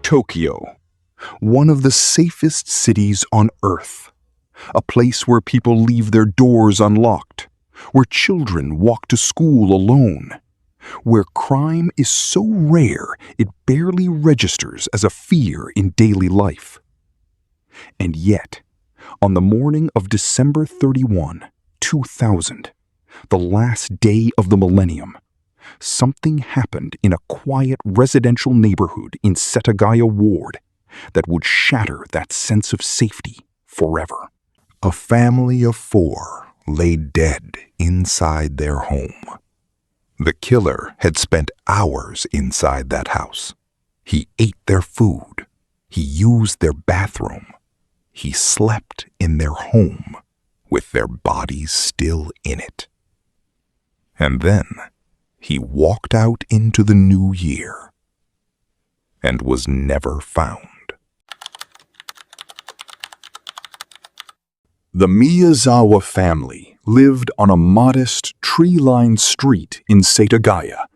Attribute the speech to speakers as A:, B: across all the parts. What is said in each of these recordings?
A: Tokyo, one of the safest cities on Earth. A place where people leave their doors unlocked, where children walk to school alone, where crime is so rare it barely registers as a fear in daily life. And yet, on the morning of December 31, 2000, the last day of the millennium, something happened in a quiet residential neighborhood in Setagaya Ward that would shatter that sense of safety forever. A family of 4 lay dead inside their home. The killer had spent hours inside that house. He ate their food. He used their bathroom. He slept in their home with their bodies still in it. And then he walked out into the new year and was never found. The Miyazawa family lived on a modest, tree-lined street in Setagaya,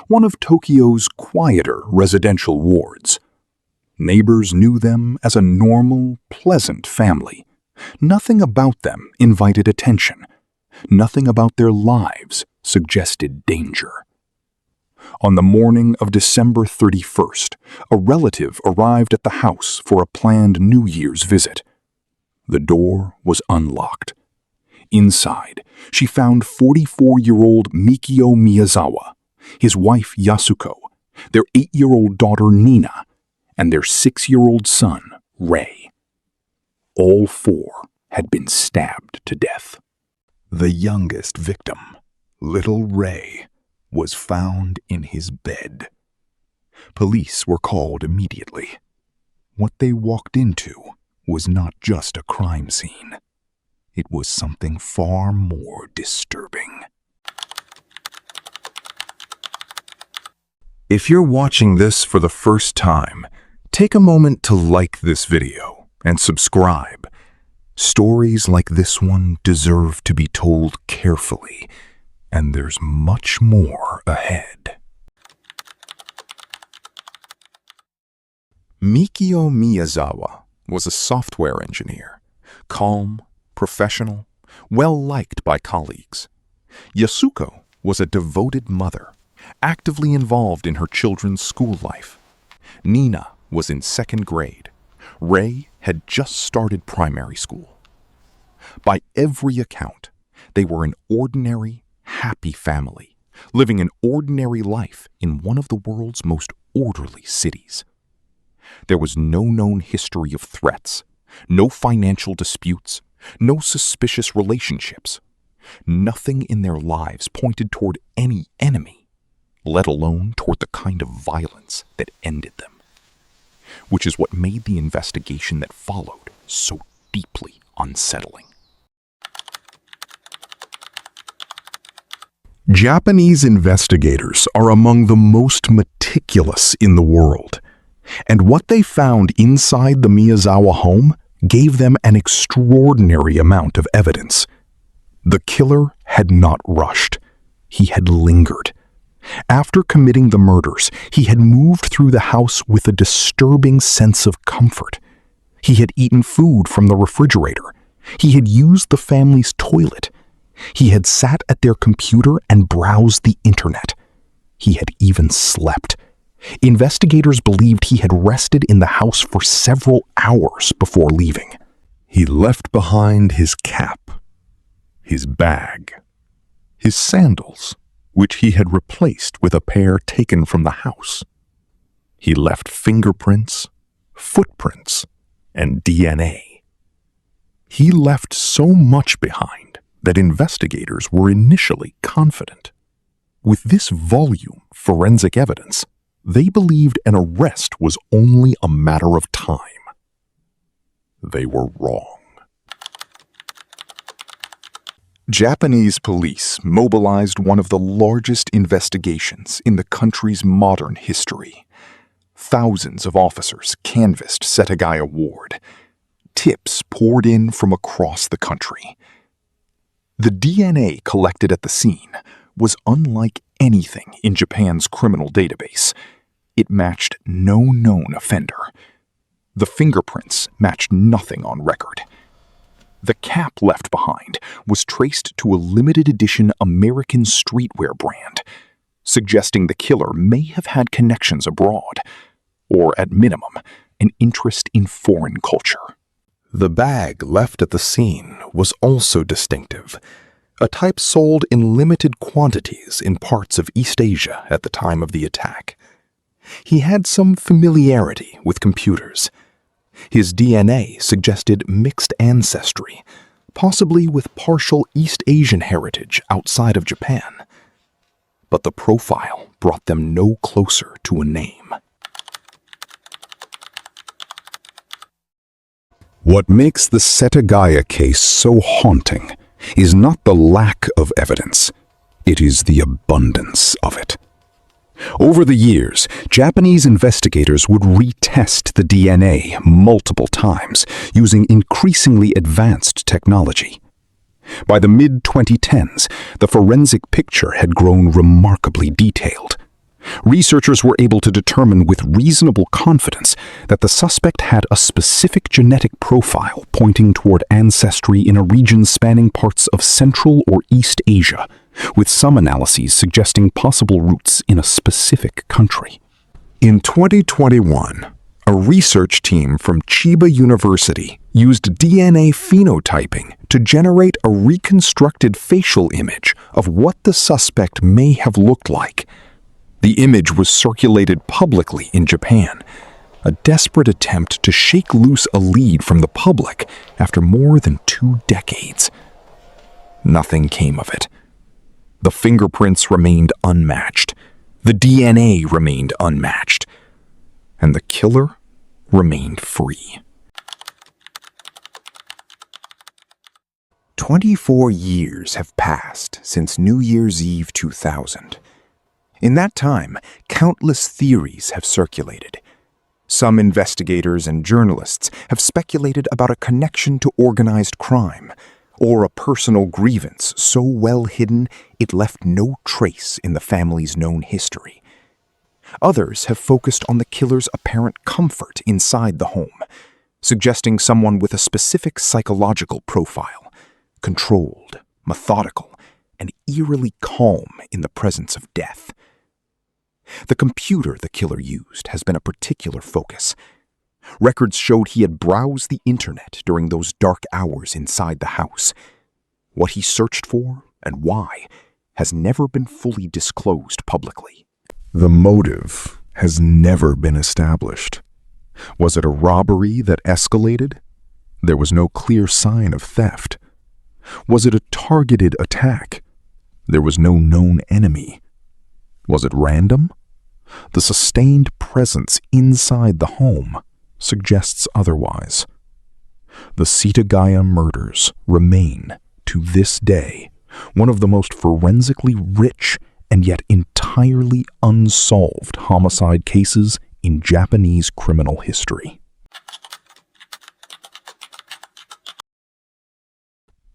A: one of Tokyo's quieter residential wards. Neighbors knew them as a normal, pleasant family. Nothing about them invited attention. Nothing about their lives suggested danger. On the morning of December 31st, a relative arrived at the house for a planned New Year's visit. The door was unlocked. Inside, she found 44-year-old Mikio Miyazawa, his wife Yasuko, their 8-year-old daughter Nina, and their 6-year-old son, Ray. All 4 had been stabbed to death. The youngest victim, little Ray, was found in his bed. Police were called immediately. What they walked into was not just a crime scene. It was something far more disturbing. If you're watching this for the first time, take a moment to like this video and subscribe. Stories like this one deserve to be told carefully, and there's much more ahead. Mikio Miyazawa was a software engineer, calm, professional, well-liked by colleagues. Yasuko was a devoted mother, actively involved in her children's school life. Nina was in 2nd grade. Ray had just started primary school. By every account, they were an ordinary, happy family, living an ordinary life in one of the world's most orderly cities. There was no known history of threats, no financial disputes, no suspicious relationships. Nothing in their lives pointed toward any enemy, let alone toward the kind of violence that ended them. Which is what made the investigation that followed so deeply unsettling. Japanese investigators are among the most meticulous in the world, and what they found inside the Miyazawa home gave them an extraordinary amount of evidence. The killer had not rushed. He had lingered. After committing the murders, he had moved through the house with a disturbing sense of comfort. He had eaten food from the refrigerator. He had used the family's toilet. He had sat at their computer and browsed the internet. He had even slept. Investigators believed he had rested in the house for several hours before leaving. He left behind his cap, his bag, his sandals, which he had replaced with a pair taken from the house. He left fingerprints, footprints, and DNA. He left so much behind that investigators were initially confident. With this volume of forensic evidence, they believed an arrest was only a matter of time. They were wrong. Japanese police mobilized one of the largest investigations in the country's modern history. Thousands of officers canvassed Setagaya Ward. Tips poured in from across the country. The DNA collected at the scene was unlike anything in Japan's criminal database. It matched no known offender. The fingerprints matched nothing on record. The cap left behind was traced to a limited edition American streetwear brand, suggesting the killer may have had connections abroad, or at minimum, an interest in foreign culture.
B: The bag left at the scene was also distinctive, a type sold in limited quantities in parts of East Asia at the time of the attack. He had some familiarity with computers. His DNA suggested mixed ancestry, possibly with partial East Asian heritage outside of Japan. But the profile brought them no closer to a name.
A: What makes the Setagaya case so haunting is not the lack of evidence, it is the abundance of it. Over the years, Japanese investigators would retest the DNA multiple times using increasingly advanced technology. By the mid-2010s, the forensic picture had grown remarkably detailed. Researchers were able to determine with reasonable confidence that the suspect had a specific genetic profile pointing toward ancestry in a region spanning parts of Central or East Asia, with some analyses suggesting possible roots in a specific country. In 2021, a research team from Chiba University used DNA phenotyping to generate a reconstructed facial image of what the suspect may have looked like. The image was circulated publicly in Japan, a desperate attempt to shake loose a lead from the public after more than 2 decades. Nothing came of it. The fingerprints remained unmatched, the DNA remained unmatched, and the killer remained free.
B: 24 years have passed since New Year's Eve 2000. In that time, countless theories have circulated. Some investigators and journalists have speculated about a connection to organized crime, or a personal grievance so well hidden it left no trace in the family's known history. Others have focused on the killer's apparent comfort inside the home, suggesting someone with a specific psychological profile, controlled, methodical, and eerily calm in the presence of death. The computer the killer used has been a particular focus. Records showed he had browsed the internet during those dark hours inside the house. What he searched for and why has never been fully disclosed publicly.
A: The motive has never been established. Was it a robbery that escalated? There was no clear sign of theft. Was it a targeted attack? There was no known enemy. Was it random? The sustained presence inside the home suggests otherwise. The Setagaya murders remain, to this day, one of the most forensically rich and yet entirely unsolved homicide cases in Japanese criminal history.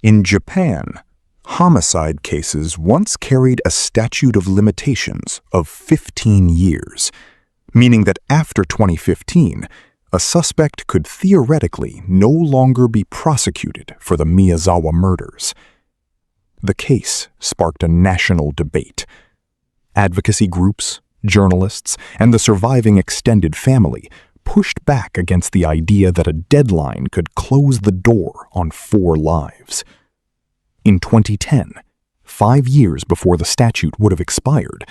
A: In Japan, homicide cases once carried a statute of limitations of 15 years, meaning that after 2015, a suspect could theoretically no longer be prosecuted for the Miyazawa murders. The case sparked a national debate. Advocacy groups, journalists, and the surviving extended family pushed back against the idea that a deadline could close the door on 4 lives. In 2010, 5 years before the statute would have expired,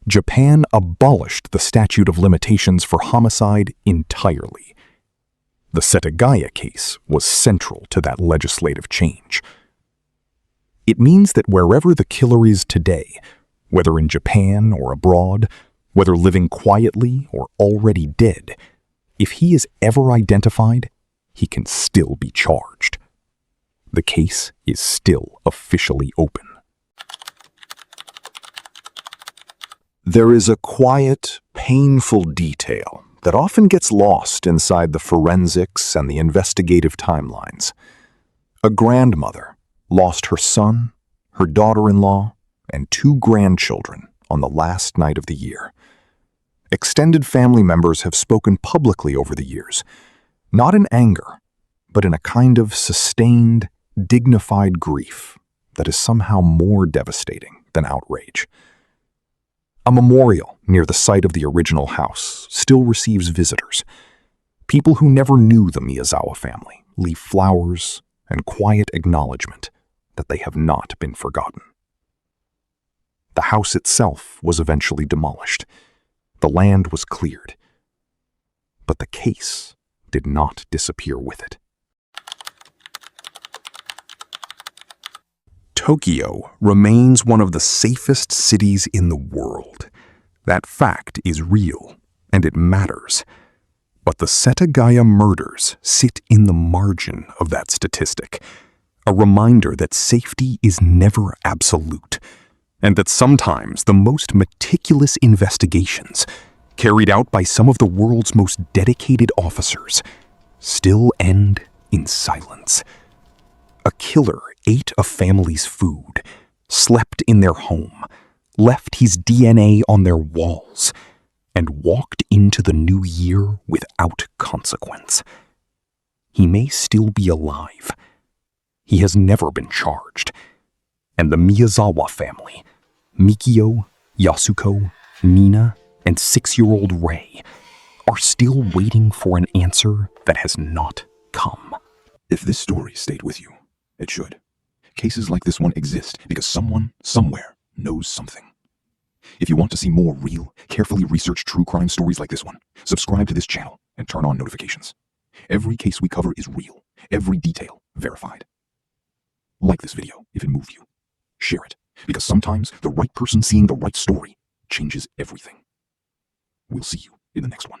A: Japan abolished the statute of limitations for homicide entirely. The Setagaya case was central to that legislative change. It means that wherever the killer is today, whether in Japan or abroad, whether living quietly or already dead, if he is ever identified, he can still be charged. The case is still officially open. There is a quiet, painful detail that often gets lost inside the forensics and the investigative timelines. A grandmother lost her son, her daughter-in-law, and 2 grandchildren
B: on the last night of the year. Extended family members have spoken publicly over the years, not in anger, but in a kind of sustained, dignified grief that is somehow more devastating than outrage. A memorial near the site of the original house still receives visitors. People who never knew the Miyazawa family leave flowers and quiet acknowledgement that they have not been forgotten. The house itself was eventually demolished. The land was cleared. But the case did not disappear with it. Tokyo remains one of the safest cities in the world. That fact is real, and it matters. But the Setagaya murders sit in the margin of that statistic, a reminder that safety is never absolute, and that sometimes the most meticulous investigations, carried out by some of the world's most dedicated officers, still end in silence. A killer ate a family's food, slept in their home, left his DNA on their walls, and walked into the new year without consequence. He may still be alive. He has never been charged. And the Miyazawa family, Mikio, Yasuko, Nina, and 6-year-old Rei, are still waiting for an answer that has not come.
C: If this story stayed with you, it should. Cases like this one exist because someone, somewhere, knows something. If you want to see more real, carefully researched true crime stories like this one, subscribe to this channel and turn on notifications. Every case we cover is real, every detail verified. Like this video if it moved you. Share it, because sometimes the right person seeing the right story changes everything. We'll see you in the next one.